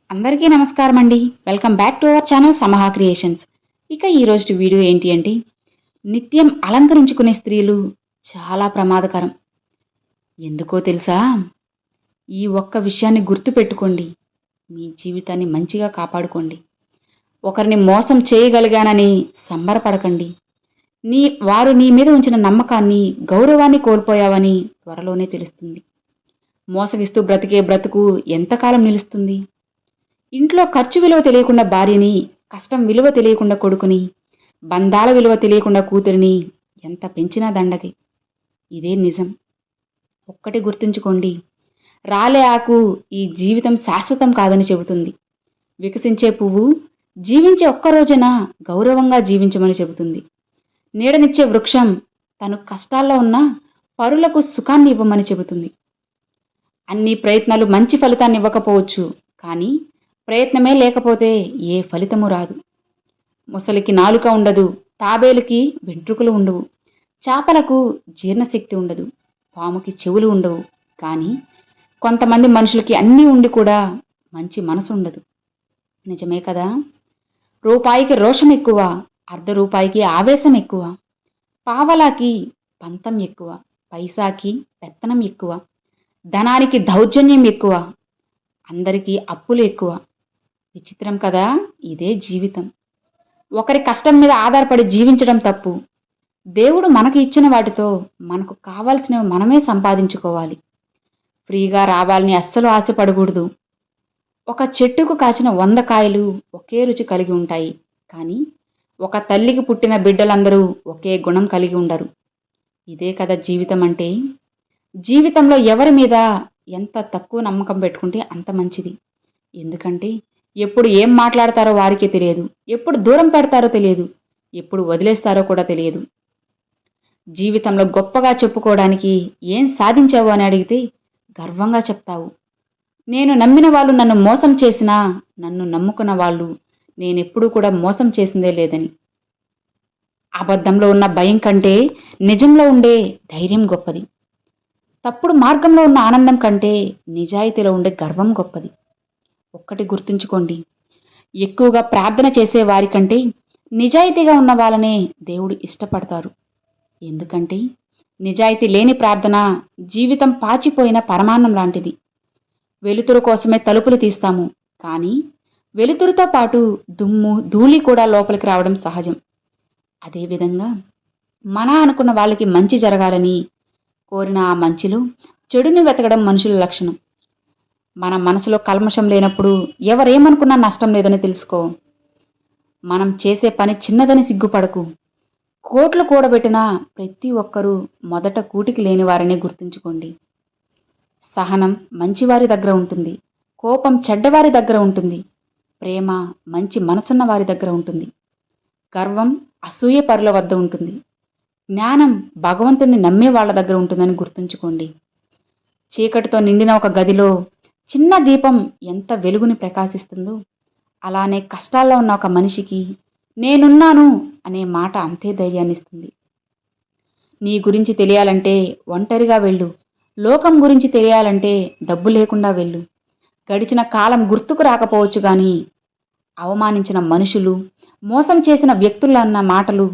అందరికీ నమస్కారం అండి. Welcome back to our channel Samaha creations. ఇక ఈరోజు వీడియో ఏంటి అంటే, నిత్యం అలంకరించుకునే స్త్రీలు చాలా ప్రమాదకరం. ఎందుకో తెలుసా? ఈ ఒక్క విషయాన్ని గుర్తుపెట్టుకోండి. మీ జీవితాన్ని మంచిగా కాపాడుకోండి. ఒకరిని మోసం చేయగలిగానని సంబరపడకండి. వారు నీ మీద ఉంచిన నమ్మకాన్ని, గౌరవాన్ని కోల్పోయావని త్వరలోనే తెలుస్తుంది. మోసగిస్తూ బ్రతికే బ్రతుకు ఎంతకాలం నిలుస్తుంది? ఇంట్లో ఖర్చు విలువ తెలియకుండా భార్యని, కష్టం విలువ తెలియకుండా కొడుకుని, బంధాల విలువ తెలియకుండా కూతురిని ఎంత పెంచినా దండగే. ఇదే నిజం. ఒక్కటి గుర్తుంచుకోండి. రాలే ఆకు ఈ జీవితం శాశ్వతం కాదని చెబుతుంది. వికసించే పువ్వు జీవించే ఒక్క రోజున గౌరవంగా జీవించమని చెబుతుంది. నీడనిచ్చే వృక్షం తను కష్టాల్లో ఉన్న పరులకు సుఖాన్ని ఇవ్వమని చెబుతుంది. అన్ని ప్రయత్నాలు మంచి ఫలితాన్ని ఇవ్వకపోవచ్చు, కానీ ప్రయత్నమే లేకపోతే ఏ ఫలితము రాదు. ముసలికి నాలుక ఉండదు, తాబేలుకి వెంట్రుకలు ఉండవు, చేపలకు జీర్ణశక్తి ఉండదు, పాముకి చెవులు ఉండవు. కానీ కొంతమంది మనుషులకి అన్నీ ఉండి కూడా మంచి మనసు ఉండదు. నిజమే కదా? రూపాయికి రోషం ఎక్కువ, అర్ధ రూపాయికి ఆవేశం ఎక్కువ, పావలాకి పంతం ఎక్కువ, పైసాకి పెత్తనం ఎక్కువ, ధనానికి దౌర్జన్యం ఎక్కువ, అందరికీ అప్పులు ఎక్కువ. విచిత్రం కదా? ఇదే జీవితం. ఒకరి కష్టం మీద ఆధారపడి జీవించడం తప్పు. దేవుడు మనకు ఇచ్చిన వాటితో మనకు కావాల్సినవి మనమే సంపాదించుకోవాలి. ఫ్రీగా రావాలని అస్సలు ఆశపడకూడదు. ఒక చెట్టుకు కాచిన 100 కాయలు ఒకే రుచి కలిగి ఉంటాయి, కానీ ఒక తల్లికి పుట్టిన బిడ్డలందరూ ఒకే గుణం కలిగి ఉండరు. ఇదే కదా జీవితం అంటే. జీవితంలో ఎవరి మీద ఎంత తక్కువ నమ్మకం పెట్టుకుంటే అంత మంచిది. ఎందుకంటే ఎప్పుడు ఏం మాట్లాడతారో వారికే తెలియదు, ఎప్పుడు దూరం పెడతారో తెలియదు, ఎప్పుడు వదిలేస్తారో కూడా తెలియదు. జీవితంలో గొప్పగా చెప్పుకోవడానికి ఏం సాధించావు అని అడిగితే గర్వంగా చెప్తావు. నేను నమ్మిన వాళ్ళు నన్ను మోసం చేసినా, నన్ను నమ్ముకున్న వాళ్ళు నేనెప్పుడూ కూడా మోసం చేసిందే లేదని. అబద్ధంలో ఉన్న భయం కంటే నిజంలో ఉండే ధైర్యం గొప్పది. తప్పుడు మార్గంలో ఉన్న ఆనందం కంటే నిజాయితీలో ఉండే గర్వం గొప్పది. ఒక్కటి గుర్తుంచుకోండి. ఎక్కువగా ప్రార్థన చేసే వారికంటే నిజాయితీగా ఉన్న వాళ్ళనే దేవుడు ఇష్టపడతారు. ఎందుకంటే నిజాయితీ లేని ప్రార్థన జీవితం పాచిపోయిన పరమాన్నం లాంటిది. వెలుతురు కోసమే తలుపులు తీస్తాము, కానీ వెలుతురుతో పాటు దుమ్ము ధూళి కూడా లోపలికి రావడం సహజం. అదేవిధంగా అనుకున్న వాళ్ళకి మంచి జరగాలని కోరిన ఆ మంచిలో చెడుని వెతకడం మనుషుల లక్షణం. మన మనసులో కల్మషం లేనప్పుడు ఎవరేమనుకున్నా నష్టం లేదని తెలుసుకో. మనం చేసే పని చిన్నదని సిగ్గుపడకు. కోట్లు కూడబెట్టిన ప్రతి ఒక్కరూ మొదట కూటికి లేనివారనే గుర్తుంచుకోండి. సహనం మంచివారి దగ్గర ఉంటుంది, కోపం చెడ్డవారి దగ్గర ఉంటుంది, ప్రేమ మంచి మనసున్న వారి దగ్గర ఉంటుంది, గర్వం అసూయ పరుల వద్ద ఉంటుంది, జ్ఞానం భగవంతుణ్ణి నమ్మే వాళ్ళ దగ్గర ఉంటుందని గుర్తుంచుకోండి. చీకటితో నిండిన ఒక గదిలో చిన్న దీపం ఎంత వెలుగుని ప్రకాశిస్తుందో, అలానే కష్టాల్లో ఉన్న ఒక మనిషికి నేనున్నాను అనే మాట అంతే ధైర్యాన్నిస్తుంది. నీ గురించి తెలియాలంటే ఒంటరిగా వెళ్ళు. లోకం గురించి తెలియాలంటే డబ్బు లేకుండా వెళ్ళు. గడిచిన కాలం గుర్తుకు రాకపోవచ్చు, కానీ అవమానించిన మనుషులు, మోసం చేసిన వ్యక్తులన్న మాటలు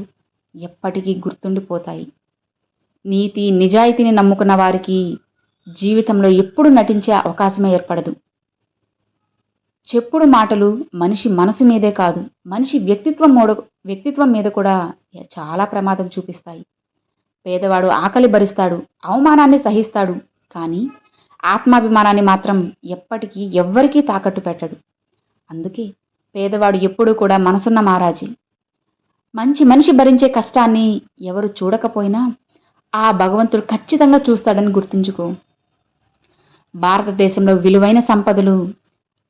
ఎప్పటికీ గుర్తుండిపోతాయి. నీతి నిజాయితీని నమ్ముకున్న వారికి జీవితంలో ఎప్పుడు నటించే అవకాశమే ఏర్పడదు. చెప్పుడు మాటలు మనిషి మనసు మీదే కాదు, మనిషి వ్యక్తిత్వం మీద కూడా చాలా ప్రమాదం చూపిస్తాయి. పేదవాడు ఆకలి భరిస్తాడు, అవమానాన్ని సహిస్తాడు, కానీ ఆత్మాభిమానాన్ని మాత్రం ఎప్పటికీ ఎవ్వరికీ తాకట్టు పెట్టడు. అందుకే పేదవాడు ఎప్పుడూ కూడా మనసున్న మారాజీ. మంచి మనిషి భరించే కష్టాన్ని ఎవరు చూడకపోయినా ఆ భగవంతుడు ఖచ్చితంగా చూస్తాడని గుర్తుంచుకో. భారతదేశంలో విలువైన సంపదలు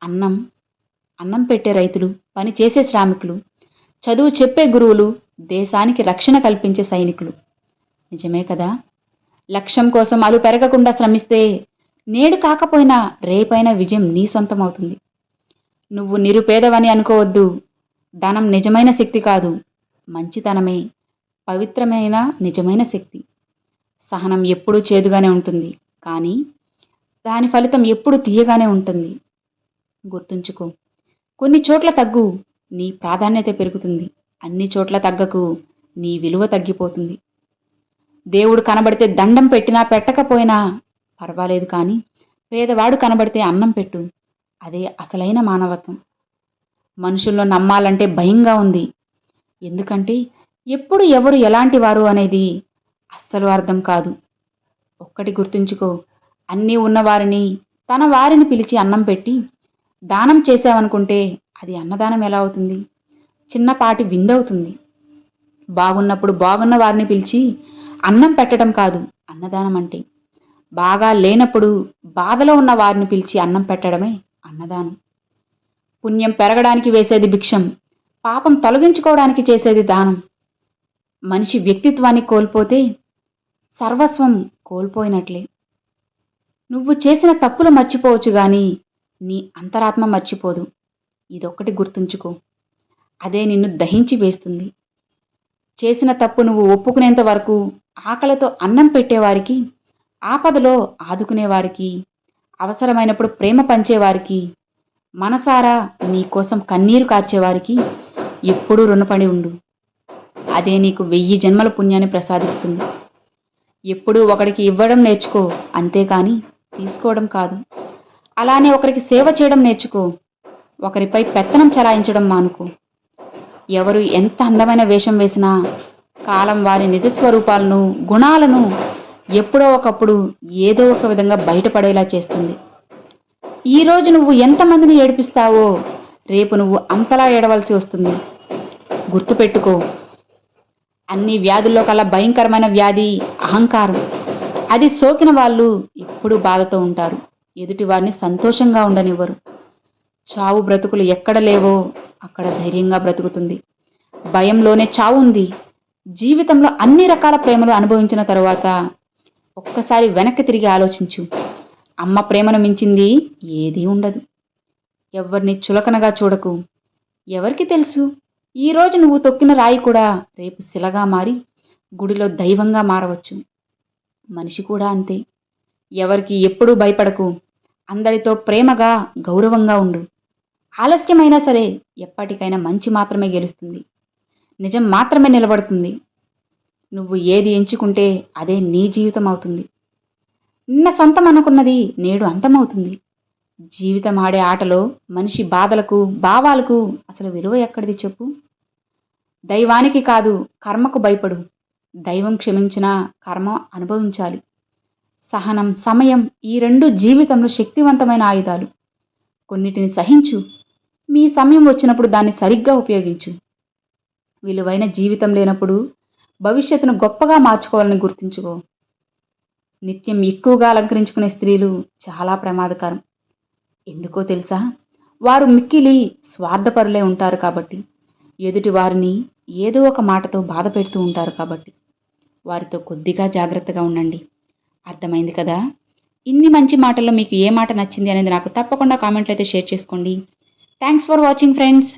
అన్నం పెట్టే రైతులు, పని చేసే శ్రామికులు, చదువు చెప్పే గురువులు, దేశానికి రక్షణ కల్పించే సైనికులు. నిజమే కదా? లక్ష్యం కోసం అలు పెరగకుండా శ్రమిస్తే నేడు కాకపోయినా రేపైన విజయం నీ సొంతమవుతుంది. నువ్వు నిరుపేదవని అనుకోవద్దు. ధనం నిజమైన శక్తి కాదు, మంచితనమే పవిత్రమైన నిజమైన శక్తి. సహనం ఎప్పుడూ చేదుగానే ఉంటుంది, కానీ దాని ఫలితం ఎప్పుడు తీయగానే ఉంటుంది. గుర్తుంచుకో, కొన్ని చోట్ల తగ్గు, నీ ప్రాధాన్యత పెరుగుతుంది. అన్ని చోట్ల తగ్గకు, నీ విలువ తగ్గిపోతుంది. దేవుడు కనబడితే దండం పెట్టినా పెట్టకపోయినా పర్వాలేదు, కానీ పేదవాడు కనబడితే అన్నం పెట్టు. అదే అసలైన మానవత్వం. మనుషుల్లో నమ్మాలంటే భయంగా ఉంది. ఎందుకంటే ఎప్పుడు ఎవరు ఎలాంటి వారు అనేది అస్సలు అర్థం కాదు. ఒక్కటి గుర్తుంచుకో, అన్నీ ఉన్నవారిని తన వారిని పిలిచి అన్నం పెట్టి దానం చేశావనుకుంటే అది అన్నదానం ఎలా అవుతుంది? చిన్నపాటి విందవుతుంది. బాగున్నప్పుడు బాగున్న వారిని పిలిచి అన్నం పెట్టడం కాదు అన్నదానం అంటే. బాగా లేనప్పుడు బాధలో ఉన్న వారిని పిలిచి అన్నం పెట్టడమే అన్నదానం. పుణ్యం పెరగడానికి వేసేది భిక్షం, పాపం తొలగించుకోవడానికి చేసేది దానం. మనిషి వ్యక్తిత్వాన్ని కోల్పోతే సర్వస్వం కోల్పోయినట్లే. నువ్వు చేసిన తప్పులు మర్చిపోవచ్చు గాని నీ అంతరాత్మ మర్చిపోదు. ఇదొక్కటి గుర్తుంచుకో, అదే నిన్ను దహించి వేస్తుంది. చేసిన తప్పు నువ్వు ఒప్పుకునేంత వరకు ఆకలితో అన్నం పెట్టేవారికి, ఆపదలో ఆదుకునేవారికి, అవసరమైనప్పుడు ప్రేమ పంచేవారికి, మనసారా నీకోసం కన్నీరు కార్చేవారికి ఎప్పుడూ రుణపడి ఉండు. అదే నీకు 1000 జన్మల పుణ్యాన్ని ప్రసాదిస్తుంది. ఎప్పుడూ ఒకడికి ఇవ్వడం నేర్చుకో, అంతేకాని తీసుకోవడం కాదు. అలానే ఒకరికి సేవ చేయడం నేర్చుకో, ఒకరిపై పెత్తనం చలాయించడం మానుకో. ఎవరు ఎంత అందమైన వేషం వేసినా కాలం వారి నిజస్వరూపాలను, గుణాలను ఎప్పుడో ఒకప్పుడు ఏదో ఒక విధంగా బయటపడేలా చేస్తుంది. ఈరోజు నువ్వు ఎంతమందిని ఏడిపిస్తావో రేపు నువ్వు అంతలా ఏడవలసి వస్తుంది. గుర్తుపెట్టుకో, అన్ని వ్యాధుల్లో కల్లా భయంకరమైన వ్యాధి అహంకారం. అది సోకిన వాళ్ళు ఎప్పుడూ బాధతో ఉంటారు, ఎదుటి వారిని సంతోషంగా ఉండనివ్వరు. చావు బ్రతుకులు ఎక్కడ లేవో అక్కడ ధైర్యంగా బ్రతుకుతుంది. భయంలోనే చావు ఉంది. జీవితంలో అన్ని రకాల ప్రేమలు అనుభవించిన తరువాత ఒక్కసారి వెనక్కి తిరిగి ఆలోచించు. అమ్మ ప్రేమను మించింది ఏదీ ఉండదు. ఎవరిని చులకనగా చూడకు. ఎవరికి తెలుసు, ఈరోజు నువ్వు తొక్కిన రాయి కూడా రేపు శిలగా మారి గుడిలో దైవంగా మారవచ్చు. మనిషి కూడా అంతే. ఎవరికి ఎప్పుడూ భయపడకు. అందరితో ప్రేమగా, గౌరవంగా ఉండు. ఆలస్యమైనా సరే ఎప్పటికైనా మంచి మాత్రమే గెలుస్తుంది, నిజం మాత్రమే నిలబడుతుంది. నువ్వు ఏది ఎంచుకుంటే అదే నీ జీవితం అవుతుంది. నిన్న సొంతం అనుకున్నది నేడు అంతమవుతుంది. జీవితం ఆడే ఆటలో మనిషి బాధలకు, భావాలకు అసలు విలువ ఎక్కడిది చెప్పు? దైవానికి కాదు, కర్మకు భయపడు. దైవం క్షమించినా కర్మ అనుభవించాలి. సహనం, సమయం, ఈ 2 జీవితంలో శక్తివంతమైన ఆయుధాలు. కొన్నిటిని సహించు. మీ సమయం వచ్చినప్పుడు దాన్ని సరిగ్గా ఉపయోగించు. విలువైన జీవితం లేనప్పుడు భవిష్యత్తును గొప్పగా మార్చుకోవాలని గుర్తుంచుకో. నిత్యం ఎక్కువగా అలంకరించుకునే స్త్రీలు చాలా ప్రమాదకరం. ఎందుకో తెలుసా? వారు మిక్కిలి స్వార్థపరులే ఉంటారు కాబట్టి. ఎదుటి వారిని ఏదో ఒక మాటతో బాధ పెడుతూ ఉంటారు కాబట్టి వారితో కొద్దిగా జాగ్రత్తగా ఉండండి. అర్థమైంది కదా? ఇన్ని మంచి మాటల్లో మీకు ఏ మాట నచ్చింది అనేది నాకు తప్పకుండా కామెంట్లో అయితే షేర్ చేసుకోండి. Thanks for watching friends.